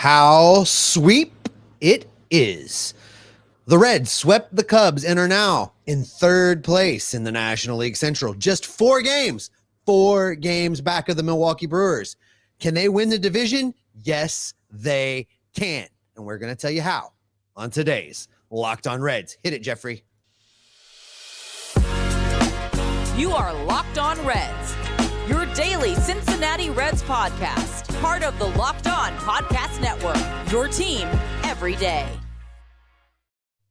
how sweep it is. The Reds swept the Cubs and are now in third place in the National League Central. Just 4 games back of the Milwaukee Brewers. Can they win the division? Yes, they can. And we're going to tell you how on today's Locked On Reds. Hit it, Jeffrey. You are Locked On Reds, your daily Cincinnati Reds podcast, part of the Locked On Podcast Network, your team every day.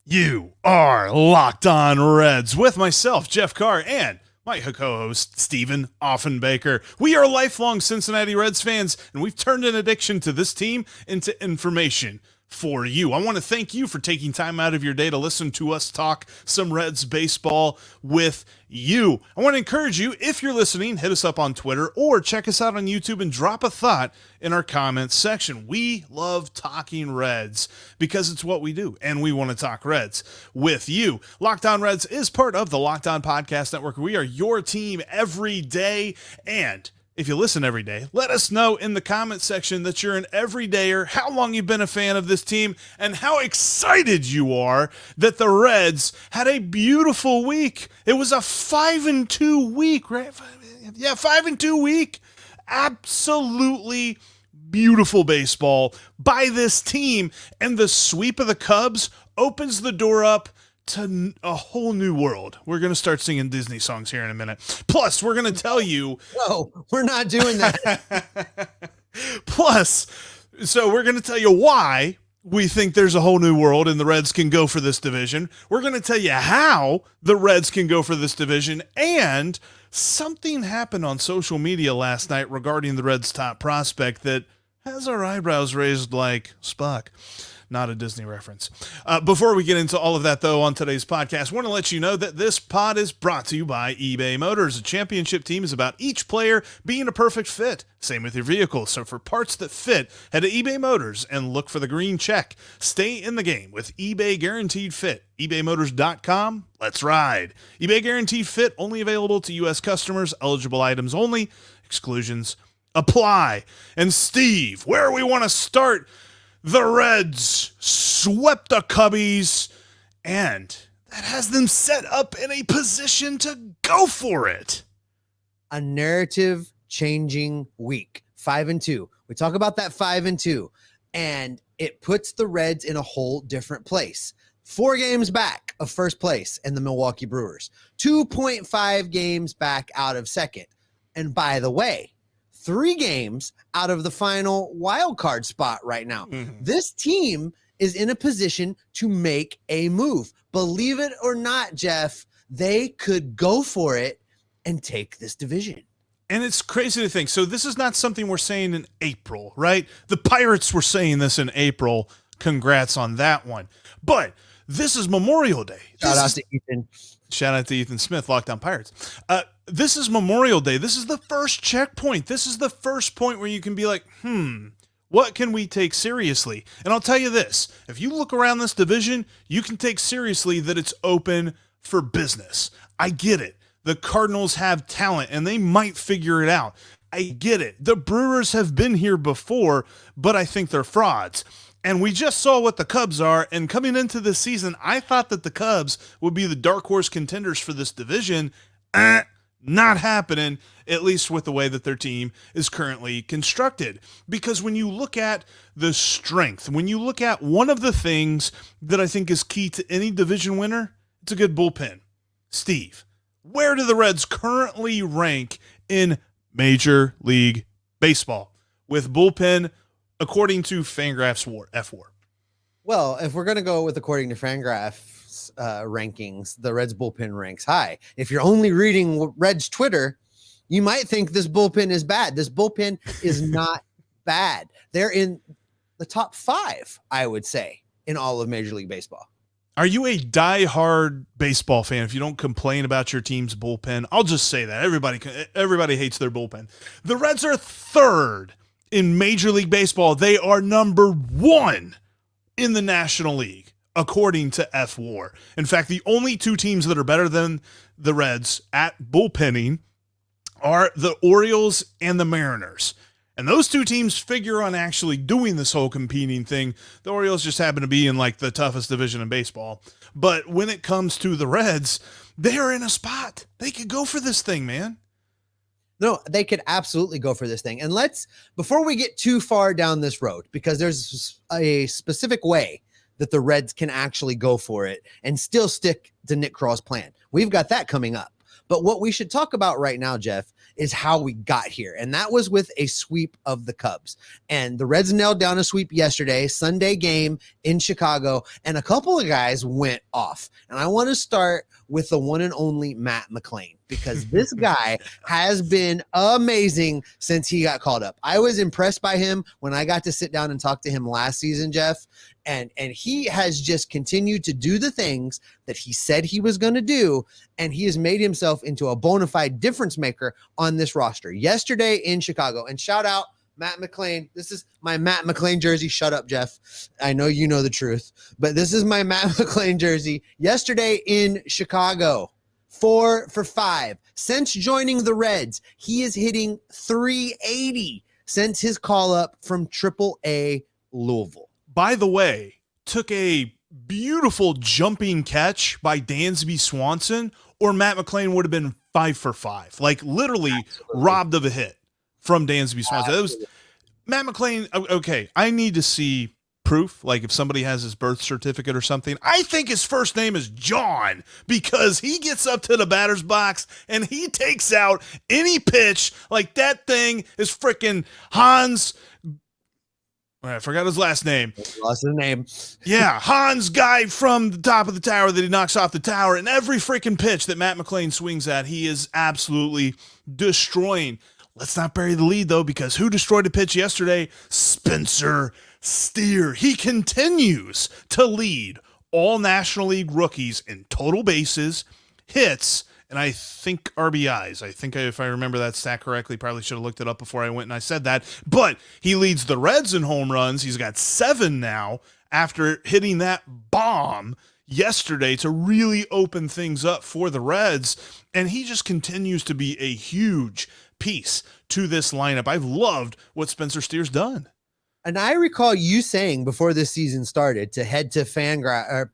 You are Locked On Reds with myself, Jeff Carr, and my co-host, Stephen Offenbaker. We are lifelong Cincinnati Reds fans, and we've turned an addiction to this team into information for you. I want to thank you for taking time out of your day to listen to us talk some Reds baseball with you. I want to encourage you, if you're listening, hit us up on Twitter or check us out on YouTube and drop a thought in our comments section. We love talking Reds because it's what we do, and we want to talk Reds with you. Locked On Reds is part of the Locked On Podcast Network. We are your team every day, and if you listen every day, let us know in the comment section that you're an everydayer, how long you've been a fan of this team, and how excited you are that the Reds had a beautiful week. It was a 5-2 week, right? Yeah, 5-2 week. Absolutely beautiful baseball by this team, and the sweep of the Cubs opens the door up to a whole new world. We're going to start singing Disney songs here in a minute. Plus, we're going to tell you... No, we're not doing that. Plus, so we're going to tell you why we think there's a whole new world and the Reds can go for this division. We're going to tell you how the Reds can go for this division, and something happened on social media last night regarding the Reds' top prospect that has our eyebrows raised like Spock. Not a Disney reference. Before we get into all of that, though, on today's podcast, I want to let you know that this pod is brought to you by eBay Motors. A championship team is about each player being a perfect fit. Same with your vehicle. So for parts that fit, head to eBay Motors and look for the green check. Stay in the game with eBay Guaranteed Fit. ebaymotors.com. Let's ride. eBay Guaranteed Fit only available to U.S. customers. Eligible items only. Exclusions apply. And Steve, where we want to start... The Reds swept the Cubbies, and that has them set up in a position to go for it. A narrative-changing week. 5-2. We talk about that 5-2, and it puts the Reds in a whole different place. 4 games back of first place in the Milwaukee Brewers. 2.5 games back out of second. And by the way, 3 games out of the final wild card spot right now. Mm-hmm. This team is in a position to make a move. Believe it or not, Jeff, they could go for it and take this division. And it's crazy to think. So this is not something we're saying in April, right? The Pirates were saying this in April. Congrats on that one. But this is Memorial Day. Shout out to Ethan. Shout out to Ethan Smith, Locked On Pirates. This is Memorial Day. This is the first checkpoint. This is the first point where you can be like, what can we take seriously? And I'll tell you this, if you look around this division, you can take seriously that it's open for business. I get it. The Cardinals have talent, and they might figure it out. I get it. The Brewers have been here before, but I think they're frauds. And we just saw what the Cubs are, and coming into this season, I thought that the Cubs would be the dark horse contenders for this division. Not happening, at least with the way that their team is currently constructed. Because when you look at the strength, when you look at one of the things that I think is key to any division winner, it's a good bullpen. Steve, where do the Reds currently rank in Major League Baseball with bullpen according to FanGraphs F4? Well, if we're going to go with according to FanGraphs rankings, the Reds bullpen ranks high. If you're only reading Reds Twitter, you might think this bullpen is bad. This bullpen is not bad. They're in the top 5, I would say, in all of Major League Baseball. Are you a diehard baseball fan if you don't complain about your team's bullpen? I'll just say that. Everybody hates their bullpen. The Reds are 3rd in Major League Baseball. They are number 1 in the National League, according to F4. In fact, the only 2 teams that are better than the Reds at bullpenning are the Orioles and the Mariners. And those two teams figure on actually doing this whole competing thing. The Orioles just happen to be in like the toughest division in baseball. But when it comes to the Reds, they're in a spot. They could go for this thing, man. No, they could absolutely go for this thing. And before we get too far down this road, because there's a specific way that the Reds can actually go for it and still stick to Nick Krall's plan. We've got that coming up. But what we should talk about right now, Jeff, is how we got here. And that was with a sweep of the Cubs. And the Reds nailed down a sweep yesterday, Sunday game in Chicago, and a couple of guys went off. And I want to start with the one and only Matt McLain, because this guy has been amazing since he got called up. I was impressed by him when I got to sit down and talk to him last season, Jeff. And he has just continued to do the things that he said he was going to do, and he has made himself into a bona fide difference maker on this roster. Yesterday in Chicago, and shout out Matt McLain. This is my Matt McLain jersey. Shut up, Jeff. I know you know the truth, but this is my Matt McLain jersey. Yesterday in Chicago, 4 for 5. Since joining the Reds, he is hitting .380 since his call up from AAA Louisville. By the way, took a beautiful jumping catch by Dansby Swanson, or Matt McLain would have been 5 for 5. Like literally robbed of a hit from Dansby Swanson. That was Matt McLain. Okay, I need to see proof. Like if somebody has his birth certificate or something. I think his first name is John, because he gets up to the batter's box and he takes out any pitch. Like that thing is freaking Hans. I forgot his last name. Lost his name. Yeah, Hans guy from the top of the tower that he knocks off the tower. And every freaking pitch that Matt McLain swings at, he is absolutely destroying. Let's not bury the lead, though, because who destroyed a pitch yesterday? Spencer Steer. He continues to lead all National League rookies in total bases, hits, and I think RBIs. I think if I remember that stat correctly, probably should have looked it up before I went and I said that. But he leads the Reds in home runs. He's got 7 now after hitting that bomb yesterday to really open things up for the Reds. And he just continues to be a huge piece to this lineup. I've loved what Spencer Steer's done. And I recall you saying before this season started to head to FanDuel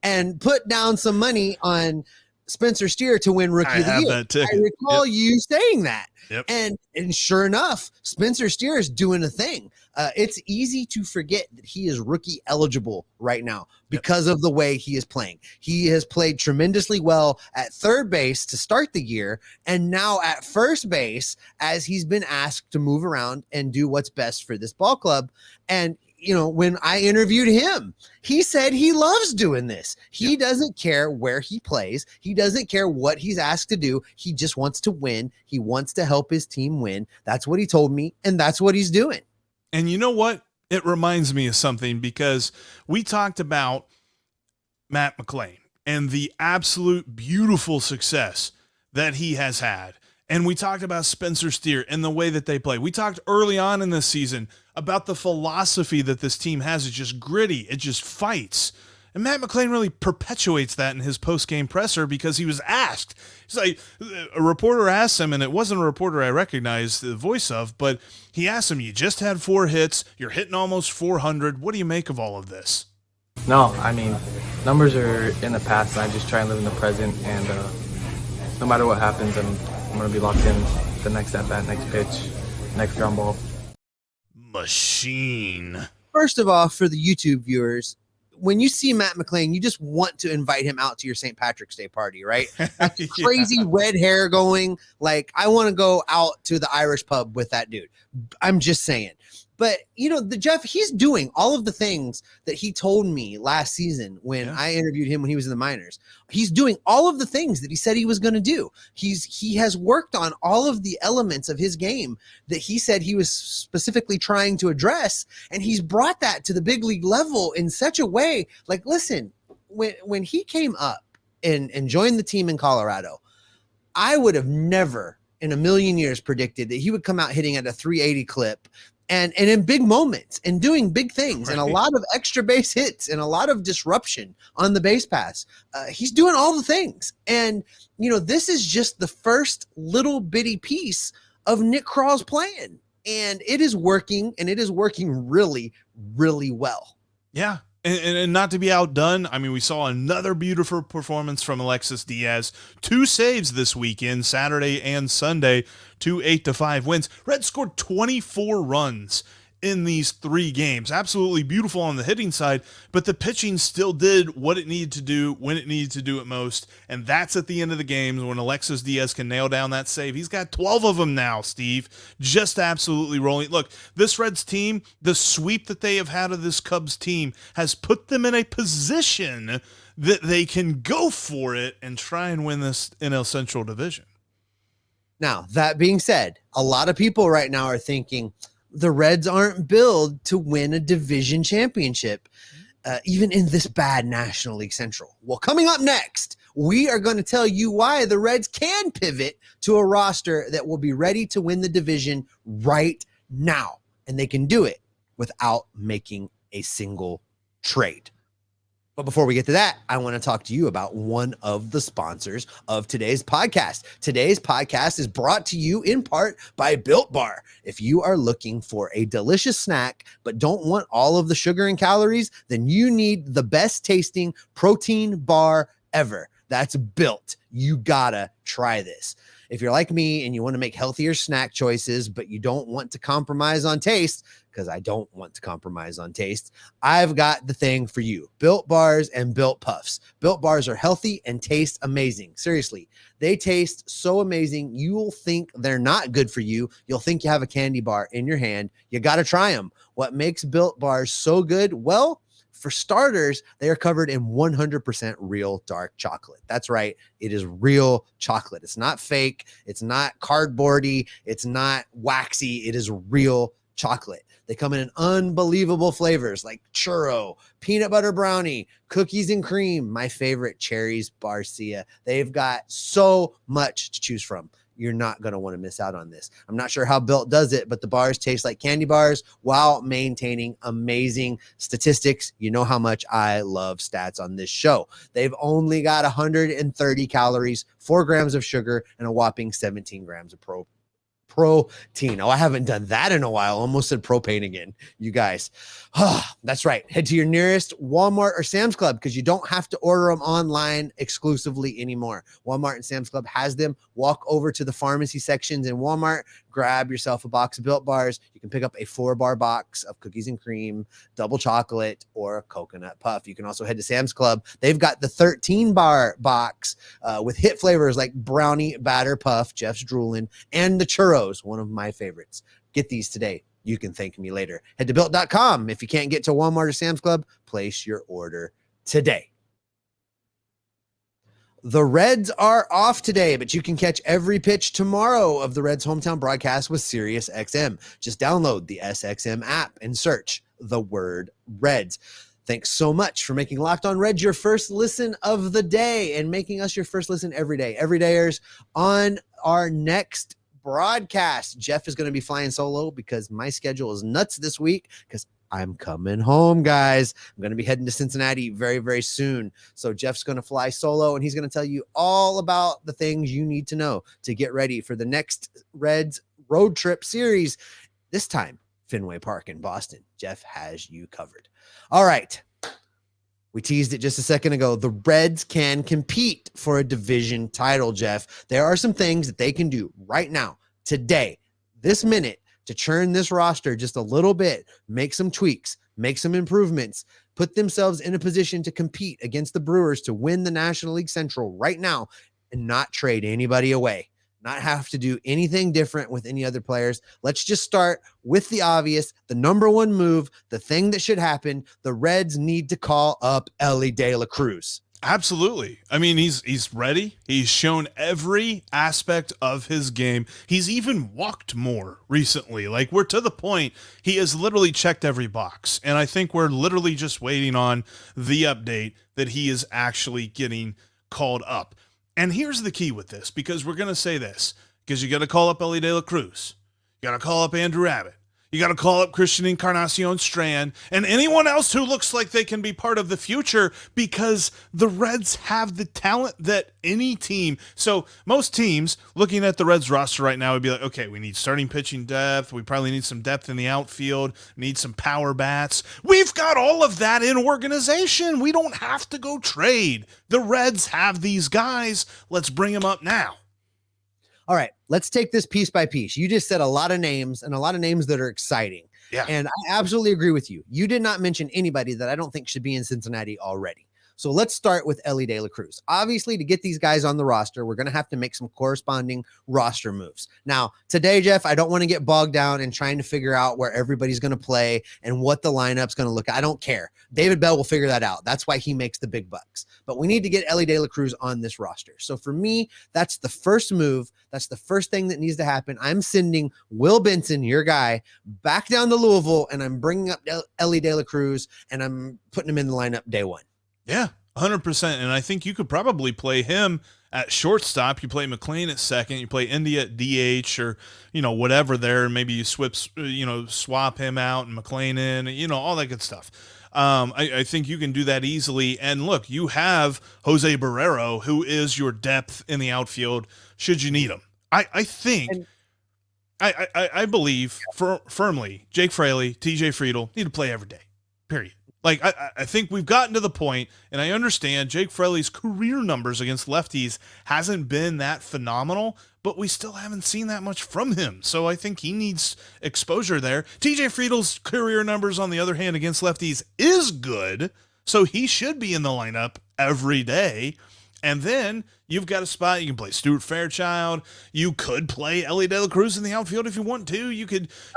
and put down some money on Spencer Steer to win Rookie of the Year. I recall you saying that. Yep. And sure enough, Spencer Steer is doing a thing. It's easy to forget that he is rookie eligible right now because of the way he is playing. He has played tremendously well at third base to start the year, and now at first base as he's been asked to move around and do what's best for this ball club. And you know, when I interviewed him, he said he loves doing this. He doesn't care where he plays. He doesn't care what he's asked to do. He just wants to win. He wants to help his team win. That's what he told me, and that's what he's doing. And you know what? It reminds me of something, because we talked about Matt McLain and the absolute beautiful success that he has had. And we talked about Spencer Steer and the way that they play. We talked early on in this season about the philosophy that this team has. It's just gritty. It just fights. And Matt McLain really perpetuates that in his post-game presser, because he was asked. He's like, a reporter asked him, and it wasn't a reporter I recognized the voice of, but he asked him, you just had 4 hits. You're hitting almost 400. What do you make of all of this? No, I mean, numbers are in the past, and I just try and live in the present. And no matter what happens, I'm going to be locked in the next at-bat, next pitch, next ground ball. Machine. First of all, for the YouTube viewers, when you see Matt McLain, you just want to invite him out to your St. Patrick's Day party, right? That's crazy red hair going. Like, I want to go out to the Irish pub with that dude. I'm just saying. But, you know, Jeff, he's doing all of the things that he told me last season when I interviewed him when he was in the minors. He's doing all of the things that he said he was going to do. He has worked on all of the elements of his game that he said he was specifically trying to address. And he's brought that to the big league level in such a way. Like, listen, when he came up and joined the team in Colorado, I would have never in a million years predicted that he would come out hitting at a 380 clip and in big moments and doing big things and a Right. lot of extra base hits and a lot of disruption on the base pass. He's doing all the things. And, this is just the first little bitty piece of Nick Kral's plan. And it is working, and it is working really, really well. Yeah. And not to be outdone, I mean, we saw another beautiful performance from Alexis Diaz. 2 saves this weekend, Saturday and Sunday, 2 8-5 wins. Reds scored 24 runs in these 3 games. Absolutely beautiful on the hitting side, but the pitching still did what it needed to do when it needed to do it most, and that's at the end of the games when Alexis Diaz can nail down that save. He's got 12 of them now, Steve. Just absolutely rolling. Look, this Reds team, the sweep that they have had of this Cubs team has put them in a position that they can go for it and try and win this NL Central division. Now, that being said, a lot of people right now are thinking, the Reds aren't built to win a division championship, even in this bad National League Central. Well, coming up next, we are going to tell you why the Reds can pivot to a roster that will be ready to win the division right now. And they can do it without making a single trade. But before we get to that, I want to talk to you about one of the sponsors of today's podcast. Today's podcast is brought to you in part by Built Bar. If you are looking for a delicious snack but don't want all of the sugar and calories, then you need the best tasting protein bar ever. That's Built. You gotta try this. If you're like me and you want to make healthier snack choices, but you don't want to compromise on taste, because I don't want to compromise on taste, I've got the thing for you. Built Bars and Built Puffs. Built Bars are healthy and taste amazing. Seriously, they taste so amazing, you'll think they're not good for you. You'll think you have a candy bar in your hand. You got to try them. What makes Built Bars so good? Well, for starters, they are covered in 100% real dark chocolate. That's right. It is real chocolate. It's not fake. It's not cardboardy. It's not waxy. It is real chocolate. They come in unbelievable flavors like churro, peanut butter brownie, cookies and cream. My favorite, cherries barcia. They've got so much to choose from. You're not going to want to miss out on this. I'm not sure how Built does it, but the bars taste like candy bars while maintaining amazing statistics. You know how much I love stats on this show. They've only got 130 calories, 4 grams of sugar, and a whopping 17 grams of protein. Oh, I haven't done that in a while. Almost said propane again, you guys. That's right. Head to your nearest Walmart or Sam's Club because you don't have to order them online exclusively anymore. Walmart and Sam's Club has them. Walk over to the pharmacy sections in Walmart, grab yourself a box of Built Bars. You can pick up a 4-bar box of cookies and cream, double chocolate, or a coconut puff. You can also head to Sam's Club. They've got the 13-bar box with hit flavors like brownie batter puff, Jeff's drooling, and the churros, one of my favorites. Get these today. You can thank me later. Head to built.com. If you can't get to Walmart or Sam's Club, place your order today. The Reds are off today, but you can catch every pitch tomorrow of the Reds' hometown broadcast with SiriusXM. Just download the SXM app and search the word Reds. Thanks so much for making Locked On Reds your first listen of the day and making us your first listen every day. Every dayers on our next broadcast. Jeff is going to be flying solo because my schedule is nuts this week because I'm coming home, guys. I'm going to be heading to Cincinnati very, very soon. So Jeff's going to fly solo, and he's going to tell you all about the things you need to know to get ready for the next Reds road trip series. This time, Fenway Park in Boston. Jeff has you covered. All right. We teased it just a second ago. The Reds can compete for a division title, Jeff. There are some things that they can do right now, today, this minute, to churn this roster just a little bit, make some tweaks, make some improvements, put themselves in a position to compete against the Brewers to win the National League Central right now and not trade anybody away. Not have to do anything different with any other players. Let's just start with the obvious, the number one move, the thing that should happen. The Reds need to call up Elly De La Cruz. Absolutely. I mean, he's ready. He's shown every aspect of his game. He's even walked more recently. Like, we're to the point, he has literally checked every box. And I think we're literally just waiting on the update that he is actually getting called up. And here's the key with this, because we're going to say this, because you got to call up Elly De La Cruz. You got to call up Andrew Abbott. You got to call up Christian Encarnacion Strand and anyone else who looks like they can be part of the future, because the Reds have the talent that any team. So most teams looking at the Reds roster right now would be like, okay, we need starting pitching depth. We probably need some depth in the outfield, need some power bats. We've got all of that in organization. We don't have to go trade. The Reds have these guys. Let's bring them up now. All right, let's take this piece by piece. You just said a lot of names and a lot of names that are exciting. Yeah. And I absolutely agree with you. You did not mention anybody that I don't think should be in Cincinnati already. So let's start with Elly De La Cruz. Obviously, to get these guys on the roster, we're going to have to make some corresponding roster moves. Now, today, Jeff, I don't want to get bogged down in trying to figure out where everybody's going to play and what the lineup's going to look. I don't care. David Bell will figure that out. That's why he makes the big bucks. But we need to get Elly De La Cruz on this roster. So for me, that's the first move. That's the first thing that needs to happen. I'm sending Will Benson, your guy, back down to Louisville, and I'm bringing up Elly De La Cruz, and I'm putting him in the lineup day one. Yeah, 100%. And I think you could probably play him at shortstop. You play McLean at second. You play India at DH, or, whatever there. And maybe you swap him out and McLean in, all that good stuff. I think you can do that easily. And look, you have Jose Barrero, who is your depth in the outfield should you need him. I believe firmly Jake Fraley, TJ Friedel need to play every day, period. Like, I think we've gotten to the point, and I understand Jake Fraley's career numbers against lefties hasn't been that phenomenal, but we still haven't seen that much from him. So I think he needs exposure there. TJ Friedel's career numbers, on the other hand, against lefties is good, so he should be in the lineup every day. And then you've got a spot. You can play Stuart Fairchild. You could play Elly De La Cruz in the outfield if you want to.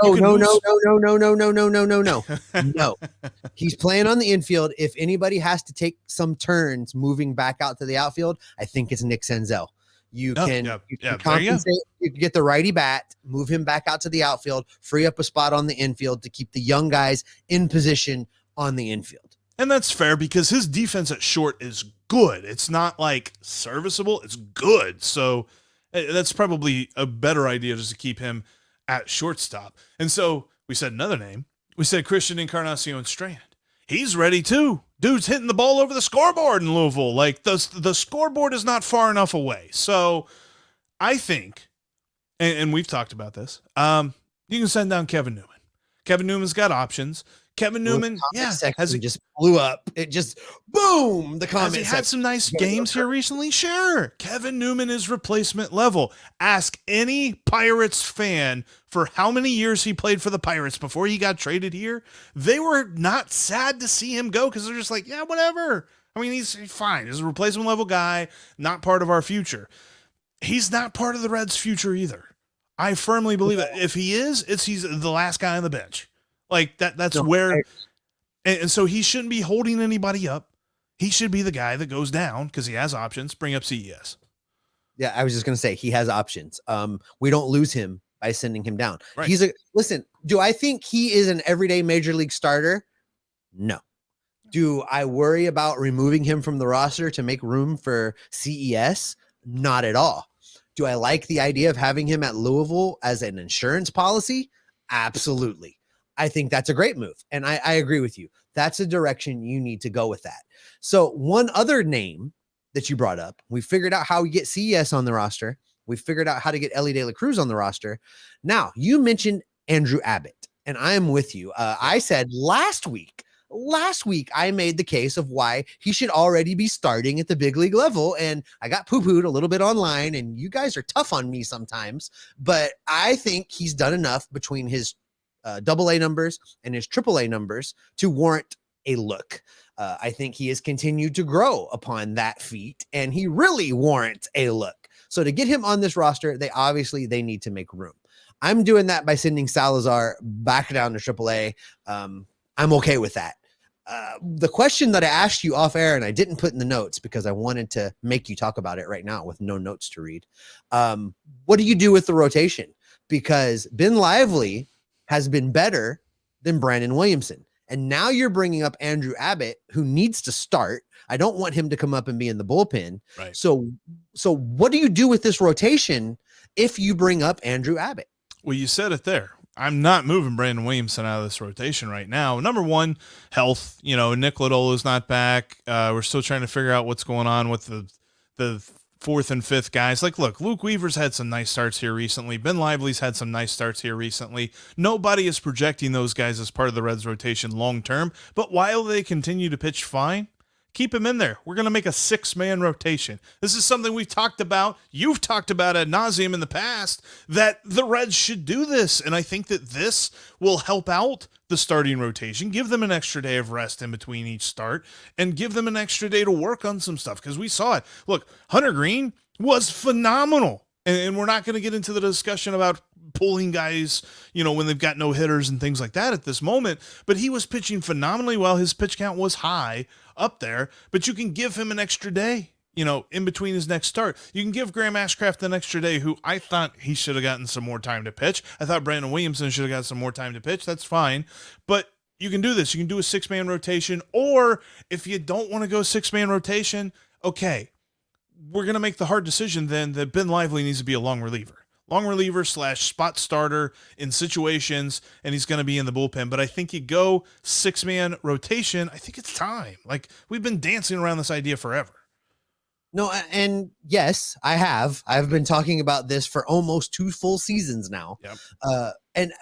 No. No. He's playing on the infield. If anybody has to take some turns moving back out to the outfield, I think it's Nick Senzel. You can compensate. You can get the righty bat, move him back out to the outfield, free up a spot on the infield to keep the young guys in position on the infield. And that's fair, because his defense at short is good. It's not like serviceable. It's good. So that's probably a better idea, just to keep him at shortstop. And so we said another name. We said Christian Encarnacion Strand. He's ready too. Dude's hitting the ball over the scoreboard in Louisville. Like, the scoreboard is not far enough away. So I think, and we've talked about this, you can send down Kevin Newman. Kevin Newman's got options. Kevin Newman, has it just blew up? It just boom. The comment has he had some nice games here recently? Sure. Kevin Newman is replacement level. Ask any Pirates fan for how many years he played for the Pirates before he got traded here. They were not sad to see him go, because they're just like, yeah, whatever. I mean, he's fine. He's a replacement level guy, not part of our future. He's not part of the Reds' future either. I firmly believe that. If he is, he's the last guy on the bench. Like that's where, and so he shouldn't be holding anybody up. He should be the guy that goes down, because he has options. Bring up CES. Yeah, I was just going to say he has options. We don't lose him by sending him down. Right. Listen, do I think he is an everyday major league starter? No. Do I worry about removing him from the roster to make room for CES? Not at all. Do I like the idea of having him at Louisville as an insurance policy? Absolutely. I think that's a great move. And I agree with you. That's a direction you need to go with that. So one other name that you brought up, we figured out how we get CES on the roster. We figured out how to get Elly De La Cruz on the roster. Now, you mentioned Andrew Abbott, and I am with you. I said last week, I made the case of why he should already be starting at the big league level. And I got poo-pooed a little bit online, and you guys are tough on me sometimes, but I think he's done enough between his AA numbers and his AAA numbers to warrant a look. I think he has continued to grow upon that feat, and he really warrants a look. So to get him on this roster, they need to make room. I'm doing that by sending Salazar back down to AAA. I'm okay with that. The question that I asked you off air, and I didn't put in the notes because I wanted to make you talk about it right now with no notes to read. What do you do with the rotation? Because Ben Lively has been better than Brandon Williamson. And now you're bringing up Andrew Abbott, who needs to start. I don't want him to come up and be in the bullpen. Right. So what do you do with this rotation if you bring up Andrew Abbott? Well, you said it there. I'm not moving Brandon Williamson out of this rotation right now. Number one, health. Nick Lodolo's not back. We're still trying to figure out what's going on with the fourth and fifth guys. Like, look, Luke Weaver's had some nice starts here recently. Ben Lively's had some nice starts here recently. Nobody is projecting those guys as part of the Reds rotation long term, but while they continue to pitch fine, keep him in there. We're going to make a 6-man rotation. This is something we've talked about. You've talked about ad nauseum in the past, that the Reds should do this. And I think that this will help out the starting rotation, give them an extra day of rest in between each start, and give them an extra day to work on some stuff. Because we saw it. Look, Hunter Green was phenomenal. And we're not going to get into the discussion about pulling guys, when they've got no hitters and things like that at this moment, but he was pitching phenomenally well. His pitch count was high up there, but you can give him an extra day, in between his next start. You can give Graham Ashcraft an extra day, who I thought he should have gotten some more time to pitch. I thought Brandon Williamson should have got some more time to pitch. That's fine. But you can do this. You can do a 6-man rotation, or if you don't want to go 6-man rotation, okay, we're going to make the hard decision then that Ben Lively needs to be a long reliever / spot starter in situations, and he's going to be in the bullpen. But I think you go 6-man rotation. I think it's time. Like, we've been dancing around this idea forever. No, and yes, I have. I've been talking about this for almost 2 full seasons now. Yep. And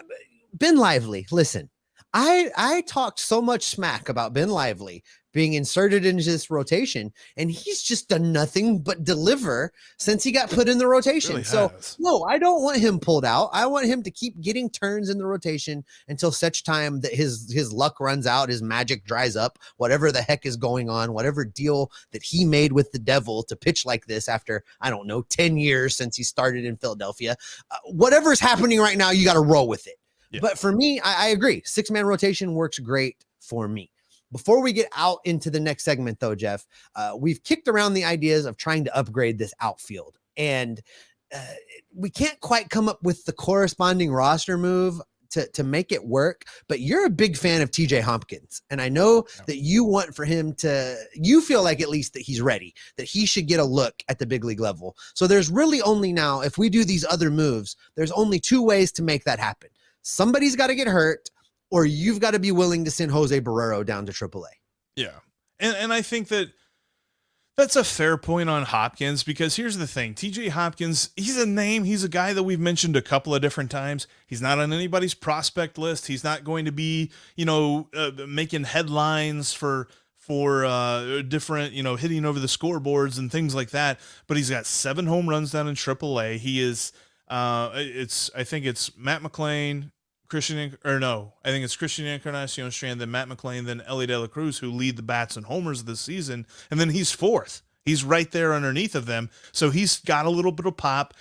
Ben Lively, listen, I talked so much smack about Ben Lively being inserted into this rotation, and he's just done nothing but deliver since he got put in the rotation. Really so has. no, I don't want him pulled out. I want him to keep getting turns in the rotation until such time that his luck runs out, his magic dries up, whatever the heck is going on, whatever deal that he made with the devil to pitch like this after, 10 years since he started in Philadelphia. Whatever's happening right now, you got to roll with it. Yeah. But for me, I agree. 6-man rotation works great for me. Before we get out into the next segment, though, Jeff, we've kicked around the ideas of trying to upgrade this outfield, and we can't quite come up with the corresponding roster move to make it work. But you're a big fan of TJ Hopkins, and I know that you want for him you feel like at least that he's ready, that he should get a look at the big league level. So there's really only now, if we do these other moves, there's only 2 ways to make that happen. Somebody's got to get hurt, or you've got to be willing to send Jose Barrero down to AAA. Yeah. And I think that's a fair point on Hopkins, because here's the thing. TJ Hopkins, he's a name. He's a guy that we've mentioned a couple of different times. He's not on anybody's prospect list. He's not going to be, making headlines for different, hitting over the scoreboards and things like that. But he's got 7 home runs down in AAA. He is, I think it's Matt McClain, I think it's Christian Encarnacion Strand, then Matt McClain, then Ellie De La Cruz, who lead the bats and homers this season. And then he's 4th. He's right there underneath of them. So he's got a little bit of pop.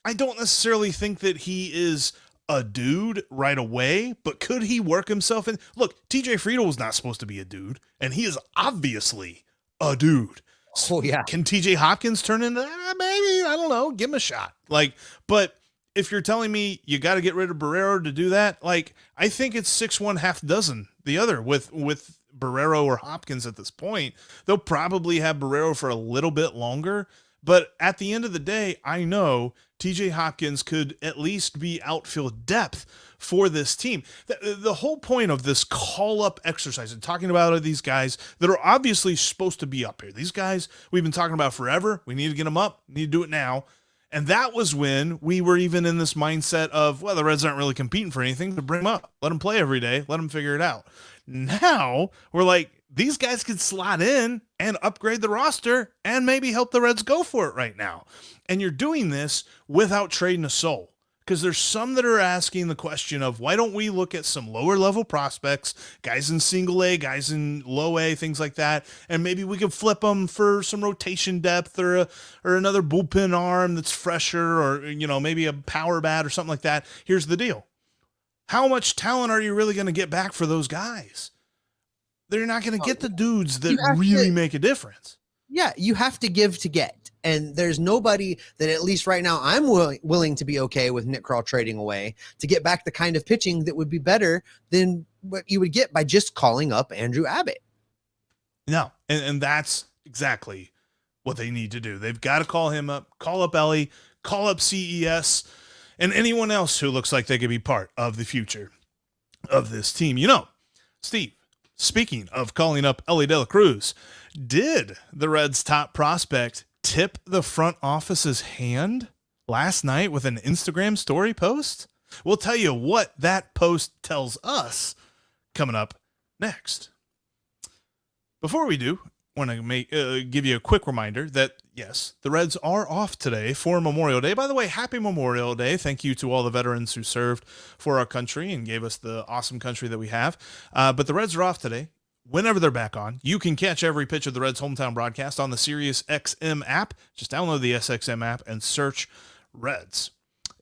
I don't necessarily think that he is a dude right away, but could he work himself in? Look, TJ Friedl was not supposed to be a dude, and he is obviously a dude. Oh, yeah. Can TJ Hopkins turn into that? Maybe. I don't know. Give him a shot. But if you're telling me you got to get rid of Barrero to do that, I think it's 6-1 half dozen the other with Barrero or Hopkins at this point. They'll probably have Barrero for a little bit longer, but at the end of the day, I know TJ Hopkins could at least be outfield depth for this team. The whole point of this call-up exercise and talking about these guys that are obviously supposed to be up here, these guys we've been talking about forever. We need to get them up. We need to do it now. And that was when we were even in this mindset of, well, the Reds aren't really competing for anything, to bring them up. Let them play every day. Let them figure it out. Now we're like, these guys could slot in and upgrade the roster and maybe help the Reds go for it right now. And you're doing this without trading a soul. Because there's some that are asking the question of, why don't we look at some lower level prospects, guys in single A, guys in low A, things like that, and maybe we could flip them for some rotation depth or another bullpen arm that's fresher, or maybe a power bat or something like that. Here's the deal. How much talent are you really going to get back for those guys? They're not going to get the dudes that really make a difference. Yeah, you have to give to get. And there's nobody that, at least right now, I'm willing to be okay with Nick Krall trading away to get back the kind of pitching that would be better than what you would get by just calling up Andrew Abbott. No, and that's exactly what they need to do. They've got to call him up, call up Ellie, call up CES, and anyone else who looks like they could be part of the future of this team. You know, Steve, speaking of calling up Elly De La Cruz, did the Reds' top prospect tip the front office's hand last night with an Instagram story post? We'll tell you what that post tells us coming up next. Before we do, I want to give you a quick reminder that, yes, the Reds are off today for Memorial Day. By the way, happy Memorial Day. Thank you to all the veterans who served for our country and gave us the awesome country that we have. But the Reds are off today. Whenever they're back on, you can catch every pitch of the Reds' hometown broadcast on the Sirius XM app. Just download the SXM app and search Reds.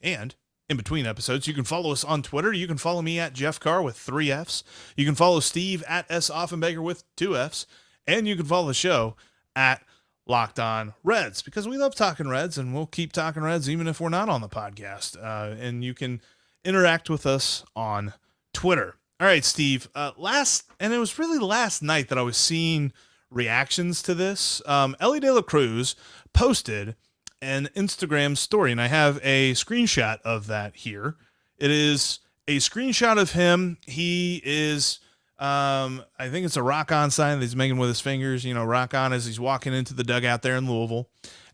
And in between episodes, you can follow us on Twitter. You can follow me at Jeff Carr with 3 Fs. You can follow Steve at S. Offenbaker with 2 Fs. And you can follow the show at Locked On Reds, because we love talking Reds, and we'll keep talking Reds even if we're not on the podcast. And you can interact with us on Twitter. All right, Steve, and it was really last night that I was seeing reactions to this. Elly De La Cruz posted an Instagram story, and I have a screenshot of that here. It is a screenshot of him. He is, I think it's a rock on sign that he's making with his fingers, rock on, as he's walking into the dugout there in Louisville.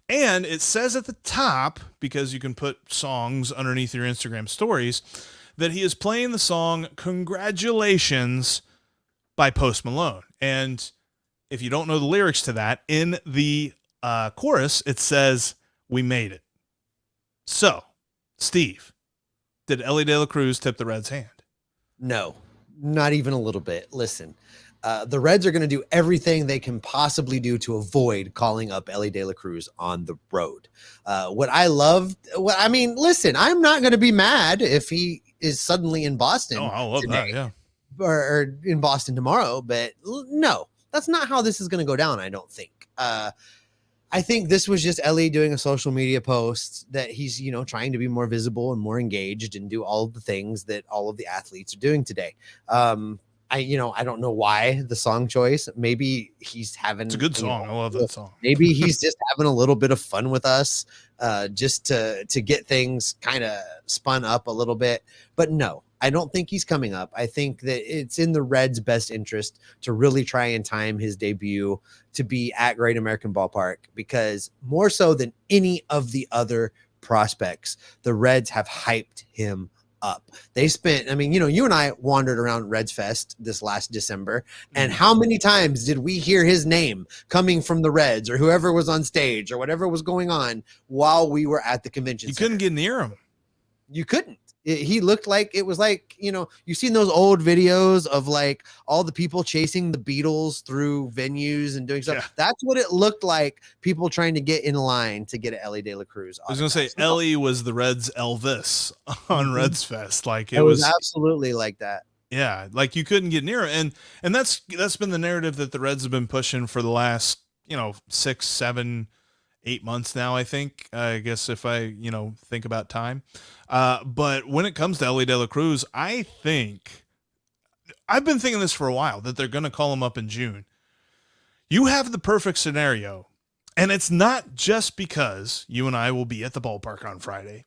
And it says at the top, because you can put songs underneath your Instagram stories, that he is playing the song Congratulations by Post Malone. And if you don't know the lyrics to that, in the chorus, it says, "We made it." So, Steve, did Elly De La Cruz tip the Reds' hand? No, not even a little bit. Listen, the Reds are going to do everything they can possibly do to avoid calling up Elly De La Cruz on the road. Listen, I'm not going to be mad if he is suddenly in Boston. Oh, I love today, that, yeah. Or in Boston tomorrow, but no, that's not how this is going to go down, I don't think. I think this was just Elly doing a social media post that he's, trying to be more visible and more engaged and do all of the things that all of the athletes are doing today. I don't know why the song choice. Maybe he's having, it's a good song. I love that song. Maybe he's just having a little bit of fun with us, just to get things kind of spun up a little bit. But no, I don't think he's coming up. I think that it's in the Reds' best interest to really try and time his debut to be at Great American Ballpark, because more so than any of the other prospects, the Reds have hyped him up. They spent, you and I wandered around Reds Fest this last December, and how many times did we hear his name coming from the Reds or whoever was on stage or whatever was going on while we were at the convention center? You couldn't get near him. You couldn't. He looked like it was like, you've seen those old videos of like all the people chasing the Beatles through venues and doing stuff. Yeah. That's what it looked like, people trying to get in line to get an Elly De La Cruz. I was going to say, Elly was the Reds Elvis on Reds Fest. Like it was absolutely like that. Yeah. Like you couldn't get near it. And that's been the narrative that the Reds have been pushing for the last, 6, 7, 8 months now, I think. I guess if I, think about time. But when it comes to Elly De La Cruz, I think I've been thinking this for a while, that they're going to call him up in June. You have the perfect scenario, and it's not just because you and I will be at the ballpark on Friday,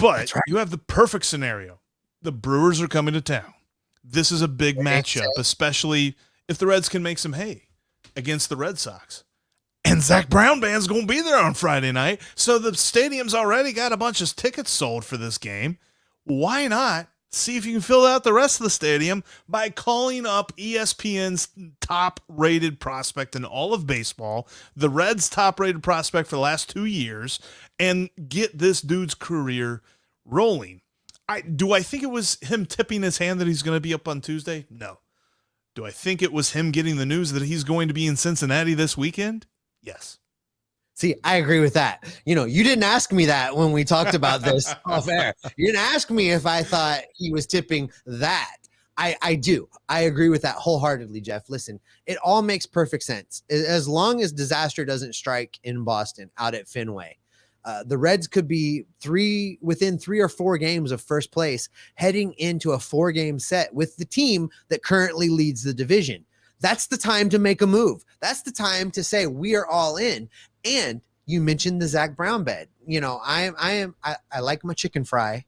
but right. You have the perfect scenario. The Brewers are coming to town. This is a big matchup, especially if the Reds can make some hay against the Red Sox. And Zach Brown Band's going to be there on Friday night. So the stadium's already got a bunch of tickets sold for this game. Why not see if you can fill out the rest of the stadium by calling up ESPN's top-rated prospect in all of baseball, the Reds' top-rated prospect for the last 2 years, and get this dude's career rolling? Do I think it was him tipping his hand that he's going to be up on Tuesday? No. Do I think it was him getting the news that he's going to be in Cincinnati this weekend? Yes. See, I agree with that. You didn't ask me that when we talked about this off air. You didn't ask me if I thought he was tipping that. I do. I agree with that wholeheartedly, Jeff. Listen, it all makes perfect sense. As long as disaster doesn't strike in Boston out at Fenway, the Reds could be within 3 or 4 games of first place, heading into a 4-game set with the team that currently leads the division. That's the time to make a move. That's the time to say we are all in. And you mentioned the Zach Brown bet. You know, I like my chicken fry,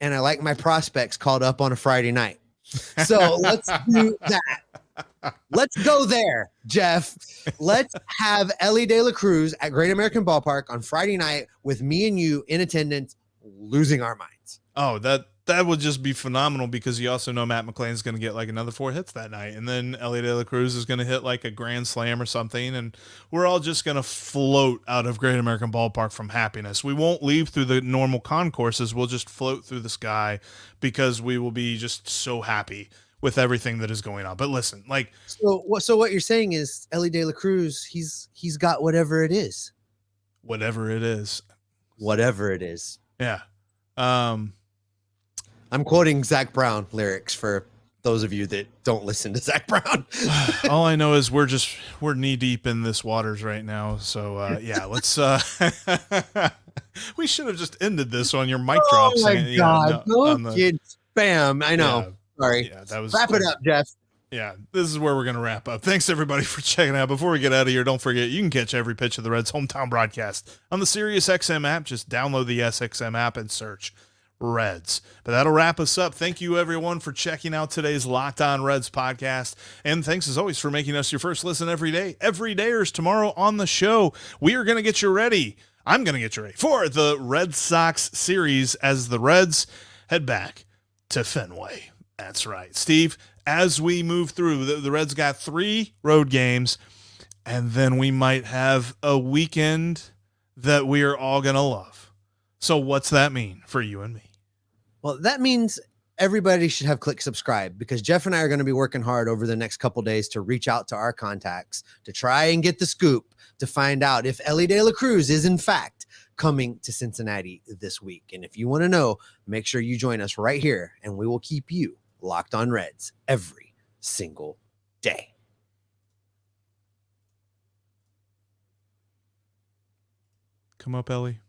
and I like my prospects called up on a Friday night. So let's do that. Let's go there, Jeff. Let's have Ellie De La Cruz at Great American Ballpark on Friday night with me and you in attendance, losing our minds. Oh, that would just be phenomenal, because you also know Matt McClain's going to get like another 4 hits that night. And then Ellie De La Cruz is going to hit like a grand slam or something. And we're all just going to float out of Great American Ballpark from happiness. We won't leave through the normal concourses. We'll just float through the sky because we will be just so happy with everything that is going on. But listen, like, so what you're saying is Ellie De La Cruz, he's got whatever it is. Whatever it is. Whatever it is. Yeah. I'm quoting Zach Brown lyrics for those of you that don't listen to Zach Brown. All I know is we're knee deep in this waters right now. So yeah, let's we should have just ended this on your mic drop. Oh my God. Kid spam. I know. Yeah, sorry. yeah, that was Wrap it up, Jeff. Yeah, this is where we're going to wrap up. Thanks, everybody, for checking out. Before we get out of here, don't forget, you can catch every pitch of the Reds' hometown broadcast on the SiriusXM app. Just download the SXM app and search Reds. But that'll wrap us up. Thank you, everyone, for checking out today's Locked On Reds podcast. And thanks, as always, for making us your first listen every day. Every dayers tomorrow on the show, we are going to get you ready. I'm going to get you ready for the Red Sox series as the Reds head back to Fenway. That's right. Steve, as we move through, the Reds got 3 road games, and then we might have a weekend that we are all going to love. So what's that mean for you and me? Well, that means everybody should have click subscribe, because Jeff and I are going to be working hard over the next couple days to reach out to our contacts to try and get the scoop to find out if Ellie De La Cruz is in fact coming to Cincinnati this week. And if you want to know, make sure you join us right here, and we will keep you locked on Reds every single day. Come up, Ellie.